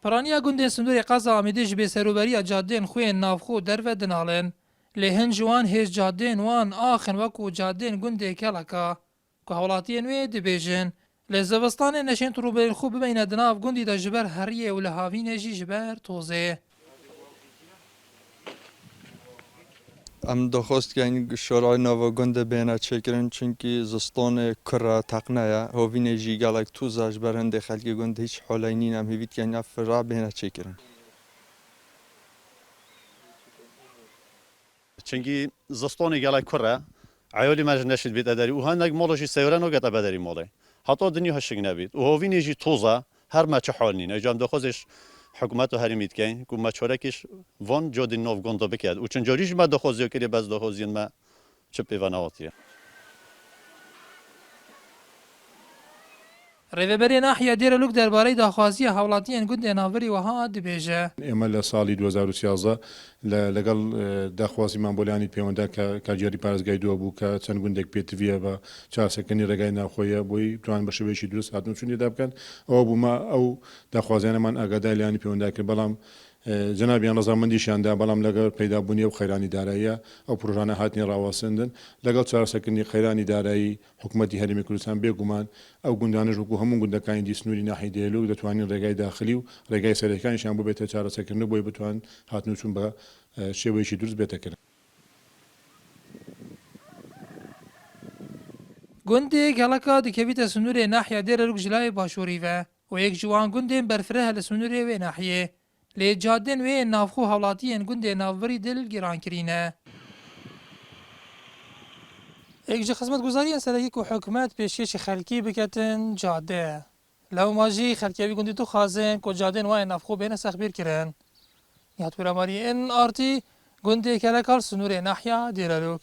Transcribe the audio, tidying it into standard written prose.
پرانیا گوندên Sundurê Qeza Amêdî ji bêserûberiya cadeyên xwe yên navxwe û derve dinalin. Lê hin ji wan hêz cadeyên wan axin wekû cadeyên gundê Keleka ku hewlatiyên wê dibêjin. Lê zivistanê neşên rûberên xwe bibeyne di nav gundî de ji ber heriyê û lihavînê jî ji ber tozê. ام دخواست که این شورای نو گنده بینه چکرن چونکی زستان کره تقنیه هاوین جی گلک توزش برنده خلق گنده هیچ حالی نین هم هیوید که این افرا بینه چکرن. چونکی زستان گلک کره عیالی مجن نشید بید اداری و هنگ مالشی سیورن و گتا بداری مالی. حتی دنیا هشگ نبید و هاوین جی توزه هر مچ حال نین. اجام دخواستش حکومت و هریمید که کوم چورکش وان جادی نو گنده بکرد و چون جاریش ما دخوازی کردی باز دخوازی ما چه پیواناتیه. Rêveberê Nahiya Dêrelûk derbarê daxwaziya hewlatiyên gundê Navirî wiha dibêje. ئێمە لە ساڵی 2013 لەگەڵ داخوازیمان بۆلانی پەیوەندا کارگیری پارێزگای دووە بوو کە چەند گوندێک پێتویە بە چاسەکەنی ڕێگای ناوخۆیە بۆی توان بە شێوەیەکی دروست هاتن چونێدا بکەن ئەوە بوومە ئەو داخوازیانەمان ئاگادای لایانی پەیوەندا کرد بەڵام جنابیان ڕەزامەندیشیاندا بەڵام لەگەڵ پەیدابوونی و خەیرانی داراییە ئەو پروژانە هاتنی ڕاوەسەندن لەگەڵ چارەسەکردنی خەیرانی دارایی حکوومەتی هەرێمی کوردستان بێگومان ئەو گوندانش وەکو هەموو گوندەکانی دیسنووری ناحیە دێرلوک دەتوانین ڕێگای داخلی و ڕێگای سەرەکیەکانیشیان بۆ بێتە چارەسەکردن بۆی بتوان هاتن و چوون بە شێوەیەکی دروست بێتەکردن. Gundê Keleka dikevîte Sundurê Nahiya Dêrelûk ji layê başûrî ve û yek ji wan gundên berfireh li Sundurê wê nahiyê. Lê cadeyên wê yên navxwe hewlatiyên gundê Navbirî dil gîrankirîne. Êk ji xizmetguzariyên serekî ku hikûmet pêşkêşî xelkî biketin cade. Lewma jî xelkê wî gundî dixwazin ku cadeyên wan yên navxwe bêne sexbîrkirin. Ya Pîramariyên Artî gundê Keleka li Sundurê Nahiya Dêrelûk.